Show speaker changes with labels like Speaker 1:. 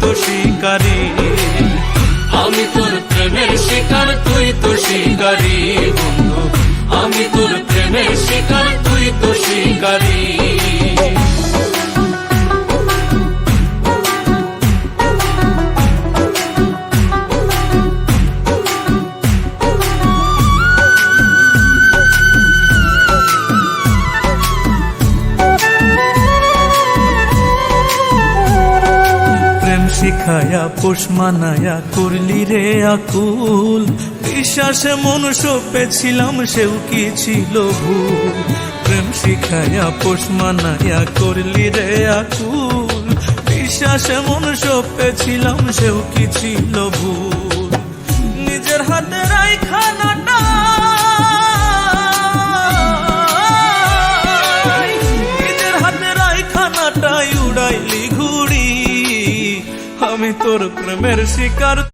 Speaker 1: তো শিকারী।
Speaker 2: আমি তোর প্রেমের শিকার, তুই তো শিকারী বন্ধু। আমি তোর প্রেমের শিকার, তুই তো শিকারী।
Speaker 1: শিখায়া পোষ মানায়া করলি রে আকুল, বিশ্বাসে মন সপেছিলাম সেও কি ছিল ভুল। প্রেম শিখায়া পোষ মানায়া করলি রে আকুল, বিশ্বাসে মন সপেছিলাম সেও কি ছিল ভুল। নিজের হাতে রাইখা নাটা, নিজের হাতে রাইখা নাটাই উড়াইলি ঘুড়ি। আমি তোর প্রেমের শিকার।